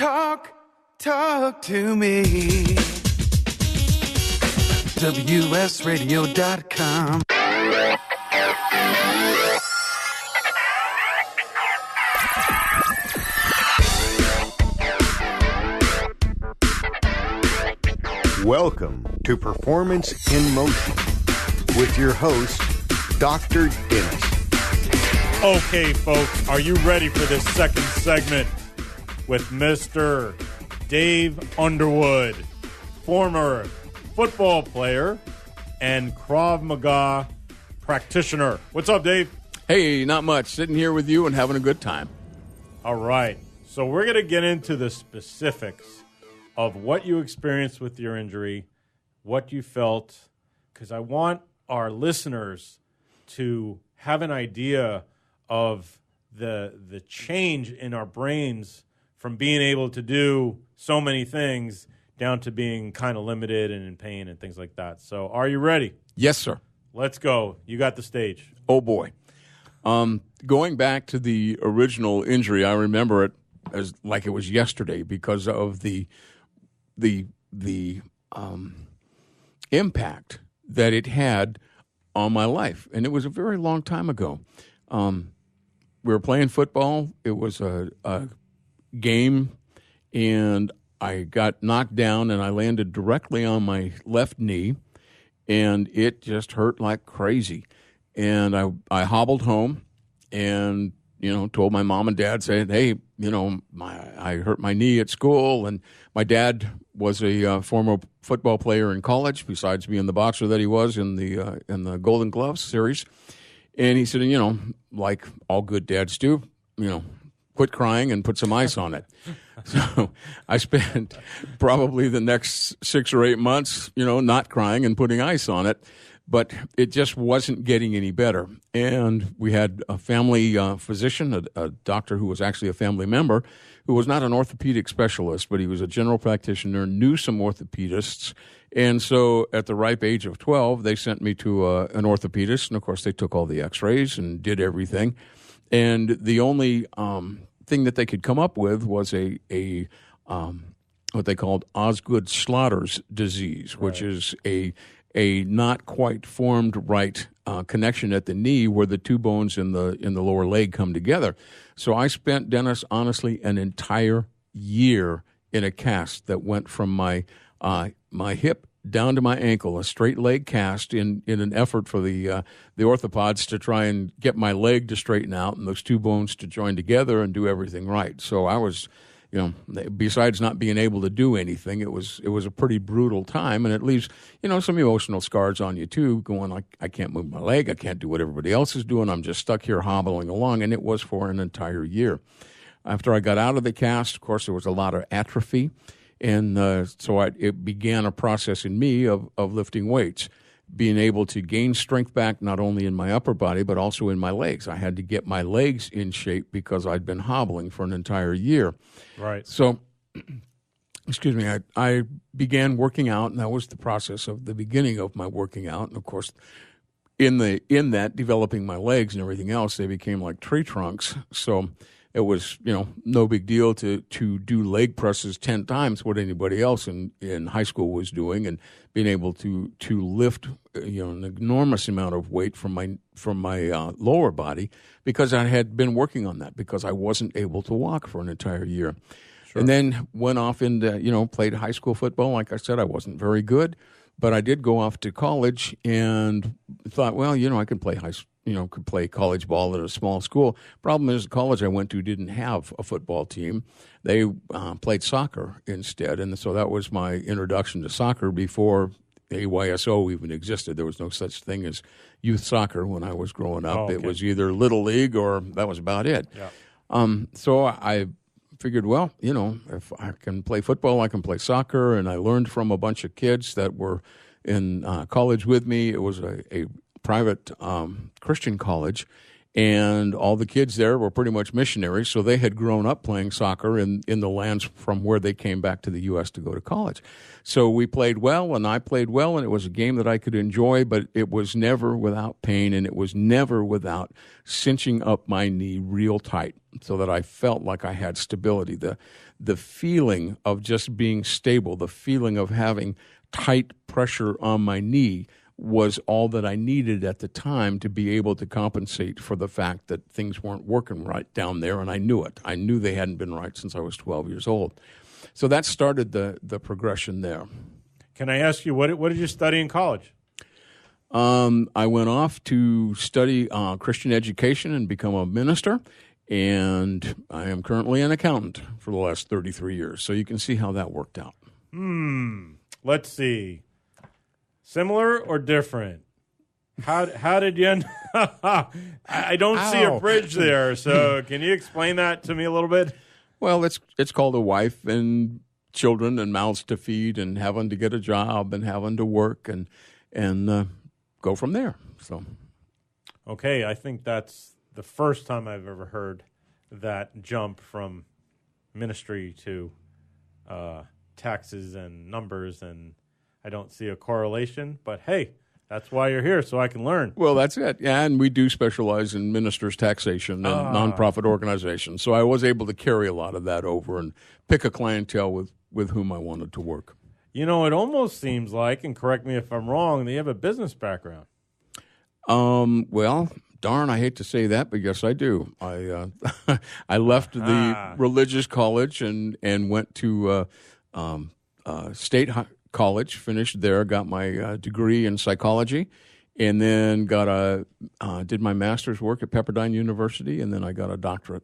Talk to me. WSRadio.com. Welcome to Performance in Motion with your host, Dr. Deniz. Okay, folks, are you ready for this second segment with Mr. Dave Underwood, former football player and Crav Maga practitioner? What's up, Dave? Hey, not much. Sitting here with you and having a good time. All right. So we're going to get into the specifics of what you experienced with your injury, what you felt, because I want our listeners to have an idea of the change in our brains from being able to do so many things down to being kind of limited and in pain and things like that. So are you ready? Yes, sir. Let's go. You got the stage. Oh, boy. Going back to the original injury, I remember it as like it was yesterday because of the impact that it had on my life. And it was a very long time ago. We were playing football. It was a game, and I got knocked down, and I landed directly on my left knee, and it just hurt like crazy. And I hobbled home and, told my mom and dad, saying, hey, I hurt my knee at school. And my dad was a former football player in college, besides being the boxer that he was in the Golden Gloves series. And he said, like all good dads do, quit crying and put some ice on it. So I spent probably the next 6 or 8 months, not crying and putting ice on it. But it just wasn't getting any better. And we had a family physician, a doctor who was actually a family member, who was not an orthopedic specialist, but he was a general practitioner, knew some orthopedists. And so at the ripe age of 12, they sent me to an orthopedist. And, of course, they took all the x-rays and did everything. And the only thing that they could come up with was a what they called Osgood-Schlatter's disease, right, which is a not quite formed right connection at the knee where the two bones in the lower leg come together. So I spent, Dennis, honestly, an entire year in a cast that went from my hip down to my ankle, a straight leg cast in an effort for the orthopods to try and get my leg to straighten out and those two bones to join together and do everything right. So I was, besides not being able to do anything, it was a pretty brutal time, and it leaves, some emotional scars on you too, going like, I can't move my leg, I can't do what everybody else is doing, I'm just stuck here hobbling along, and it was for an entire year. After I got out of the cast, of course, there was a lot of atrophy, and it began a process in me of lifting weights, being able to gain strength back not only in my upper body but also in my legs. I had to get my legs in shape because I'd been hobbling for an entire year. Right. So, excuse me, I began working out, and that was the process of the beginning of my working out. And, of course, in that, developing my legs and everything else, they became like tree trunks. So it was, no big deal to do leg presses 10 times what anybody else in high school was doing, and being able to lift, an enormous amount of weight from my lower body, because I had been working on that because I wasn't able to walk for an entire year. Sure. And then went off into, played high school football. Like I said, I wasn't very good, but I did go off to college and thought, well, I could play could play college ball at a small school. Problem is, the college I went to didn't have a football team. They played soccer instead, and so that was my introduction to soccer before AYSO even existed. There was no such thing as youth soccer when I was growing up. Oh, okay. It was either Little League or that was about it. Yeah. So I figured, well, if I can play football, I can play soccer, and I learned from a bunch of kids that were in college with me. It was a private Christian college, And all the kids there were pretty much missionaries, so they had grown up playing soccer in the lands from where they came back to the U.S. to go to college. So we played well, and I played well, and it was a game that I could enjoy, but it was never without pain, and it was never without cinching up my knee real tight so that I felt like I had stability. The feeling of just being stable, the feeling of having tight pressure on my knee was all that I needed at the time to be able to compensate for the fact that things weren't working right down there, and I knew it. I knew they hadn't been right since I was 12 years old. So that started the progression there. Can I ask you, what did you study in college? I went off to study Christian education and become a minister, and I am currently an accountant for the last 33 years. So you can see how that worked out. Let's see. Similar or different? How did you end? I don't see a bridge there. So can you explain that to me a little bit? Well, it's called a wife and children and mouths to feed and having to get a job and having to work and go from there. So, okay, I think that's the first time I've ever heard that jump from ministry to taxes and numbers, and I don't see a correlation. But hey, that's why you're here, so I can learn. Well, that's it. Yeah, and we do specialize in ministers' taxation and nonprofit organizations. So I was able to carry a lot of that over and pick a clientele with whom I wanted to work. You know, it almost seems like, and correct me if I'm wrong, that you have a business background. Well, darn, I hate to say that, but yes, I do. I left the religious college and went to state college, finished there, got my degree in psychology, and then did my master's work at Pepperdine University, and then I got a doctorate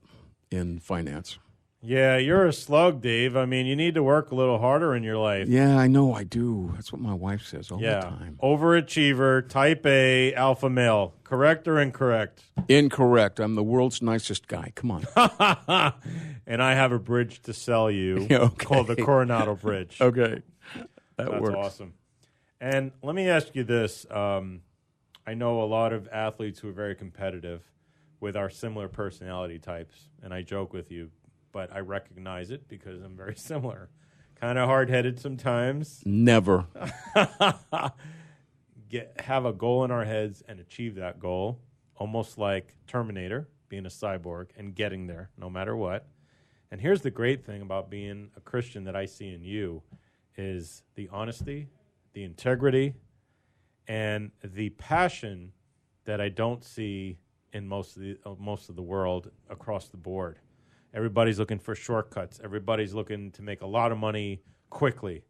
in finance. Yeah, you're a slug, Dave. I mean, you need to work a little harder in your life. Yeah, I know I do. That's what my wife says all the time. Overachiever, type A, alpha male. Correct or incorrect? Incorrect. I'm the world's nicest guy. Come on. And I have a bridge to sell you called the Coronado Bridge. Okay. That's works. awesome. And let me ask you this. I know a lot of athletes who are very competitive with our similar personality types, and I joke with you, but I recognize it because I'm very similar. Kind of hard-headed sometimes. Never. Have a goal in our heads and achieve that goal, almost like Terminator, being a cyborg, and getting there no matter what. And here's the great thing about being a Christian that I see in you is the honesty, the integrity, and the passion that I don't see in most of the world across the board. Everybody's looking for shortcuts. Everybody's looking to make a lot of money quickly.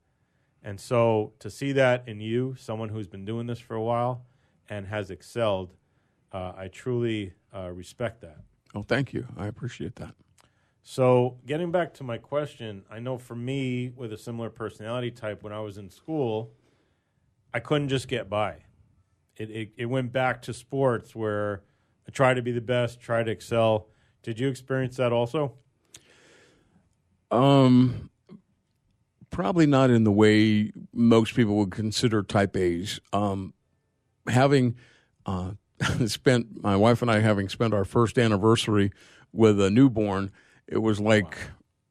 And so to see that in you, someone who's been doing this for a while and has excelled, I truly respect that. Oh, thank you. I appreciate that. So getting back to my question, I know for me, with a similar personality type, when I was in school, I couldn't just get by. It went back to sports where I tried to be the best, tried to excel. Did you experience that also? Probably not in the way most people would consider type A's. Having spent, my wife and I having spent our first anniversary with a newborn, it was like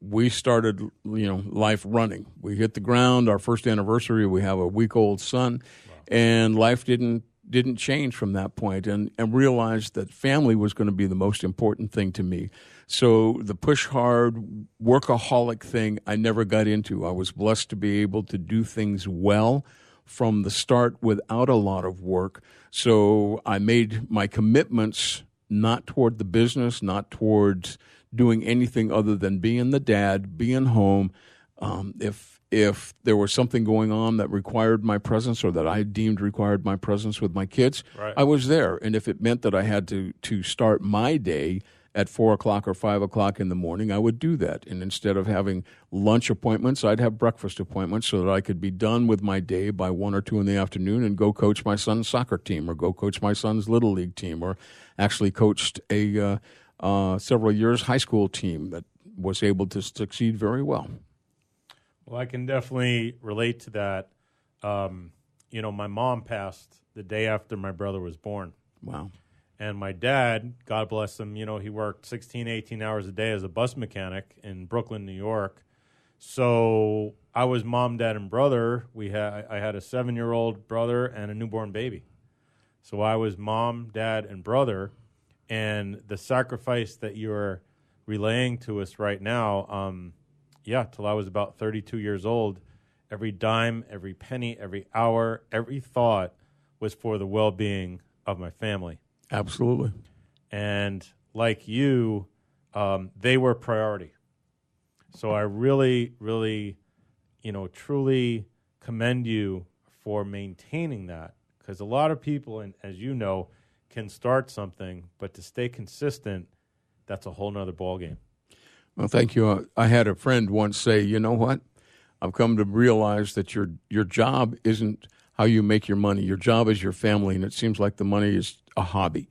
we started, life running. We hit the ground, our first anniversary, we have a week-old son, and life didn't change from that point, and realized that family was going to be the most important thing to me. So the push hard, workaholic thing I never got into. I was blessed to be able to do things well from the start without a lot of work. So I made my commitments not toward the business, not towards doing anything other than being the dad, being home. If there was something going on that required my presence or that I deemed required my presence with my kids, right, I was there. And if it meant that I had to start my day at 4 o'clock or 5 o'clock in the morning, I would do that. And instead of having lunch appointments, I'd have breakfast appointments so that I could be done with my day by 1 or 2 in the afternoon and go coach my son's soccer team or go coach my son's Little League team, or actually coached a several years high school team that was able to succeed very well. Well, I can definitely relate to that. My mom passed the day after my brother was born. Wow. And my dad, God bless him, he worked 16, 18 hours a day as a bus mechanic in Brooklyn, New York. So I was mom, dad, and brother. I had a 7-year-old brother and a newborn baby. So I was mom, dad, and brother. And the sacrifice that you're relaying to us right now, till I was about 32 years old, every dime, every penny, every hour, every thought was for the well-being of my family. Absolutely. And like you, they were priority. So I really, really, truly commend you for maintaining that, because a lot of people, and as you know, can start something, but to stay consistent, that's a whole nother ballgame. Well, thank you. I had a friend once say, you know what? I've come to realize that your job isn't how you make your money. Your job is your family, and it seems like the money is a hobby.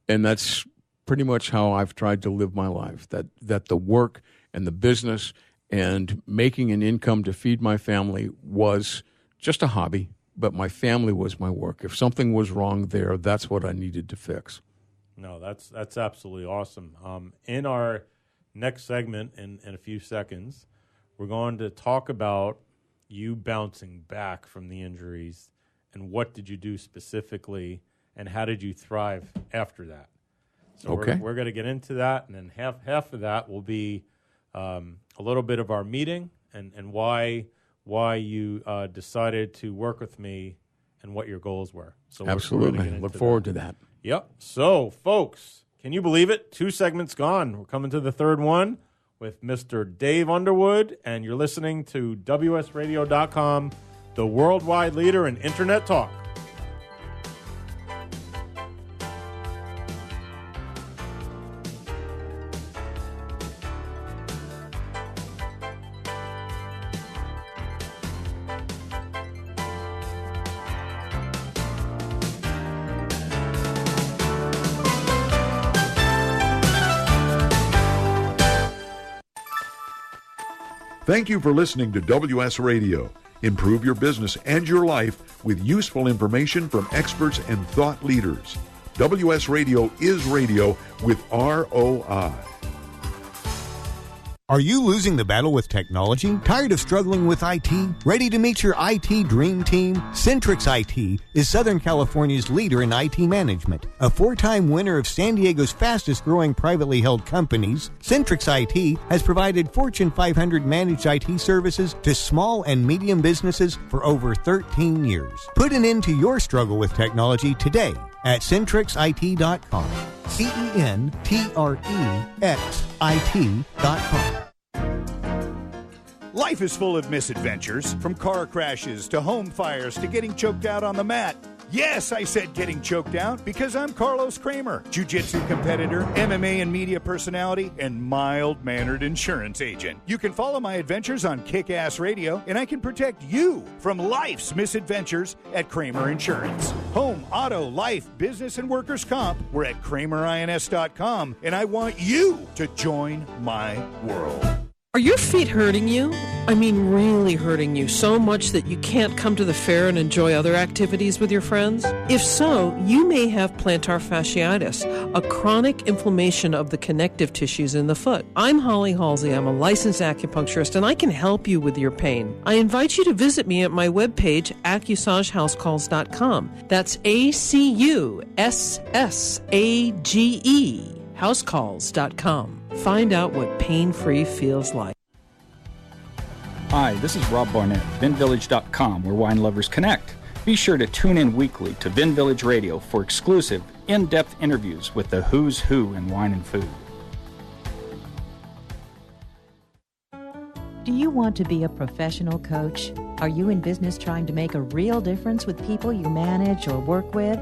And that's pretty much how I've tried to live my life, that the work and the business and making an income to feed my family was just a hobby, but my family was my work. If something was wrong there, that's what I needed to fix. No, that's absolutely awesome. In our next segment, in a few seconds, we're going to talk about you bouncing back from the injuries and what did you do specifically and how did you thrive after that. So okay. we're going to get into that, and then half of that will be a little bit of our meeting and why you decided to work with me and what your goals were. So absolutely. Look forward to that. Yep. So, folks, can you believe it? 2 segments gone. We're coming to the third one with Mr. Dave Underwood, and you're listening to WSRadio.com, the worldwide leader in Internet talk. Thank you for listening to WS Radio. Improve your business and your life with useful information from experts and thought leaders. WS Radio is radio with ROI. Are you losing the battle with technology? Tired of struggling with IT? Ready to meet your IT dream team? Centrix IT is Southern California's leader in IT management. A 4-time winner of San Diego's fastest growing privately held companies, Centrix IT has provided Fortune 500 managed IT services to small and medium businesses for over 13 years. Put an end to your struggle with technology today at CentrixIT.com. CentrexIT.com. Life is full of misadventures, from car crashes to home fires to getting choked out on the mat. Yes, I said getting choked out because I'm Carlos Kramer, jiu-jitsu competitor, MMA and media personality, and mild-mannered insurance agent. You can follow my adventures on Kick-Ass Radio, and I can protect you from life's misadventures at Kramer Insurance. Home, auto, life, business, and workers' comp. We're at KramerINS.com, and I want you to join my world. Are your feet hurting you? I mean, really hurting you so much that you can't come to the fair and enjoy other activities with your friends? If so, you may have plantar fasciitis, a chronic inflammation of the connective tissues in the foot. I'm Holly Halsey. I'm a licensed acupuncturist, and I can help you with your pain. I invite you to visit me at my webpage, AccuSageHouseCalls.com. That's ACUSSAGE, housecalls.com. Find out what pain-free feels like. Hi, this is Rob Barnett, VinVillage.com, where wine lovers connect. Be sure to tune in weekly to Vin Village Radio for exclusive, in-depth interviews with the who's who in wine and food. Do you want to be a professional coach? Are you in business trying to make a real difference with people you manage or work with?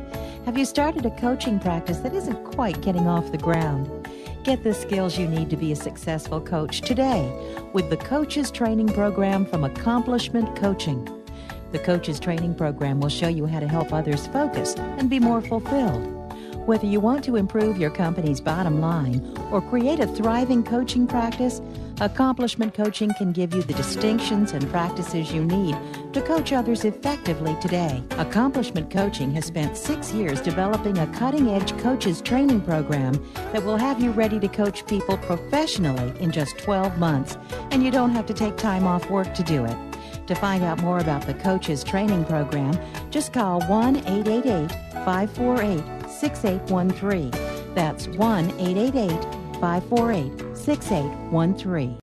Have you started a coaching practice that isn't quite getting off the ground? Get the skills you need to be a successful coach today with the Coaches Training Program from Accomplishment Coaching. The Coaches Training Program will show you how to help others focus and be more fulfilled. Whether you want to improve your company's bottom line or create a thriving coaching practice, Accomplishment coaching can give you the distinctions and practices you need to coach others effectively today. Accomplishment Coaching has spent 6 years developing a cutting-edge coaches training program that will have you ready to coach people professionally in just 12 months, and you don't have to take time off work to do it. To find out more about the coaches training program, just call 1-888-548-6813. That's 1-888-548-6813.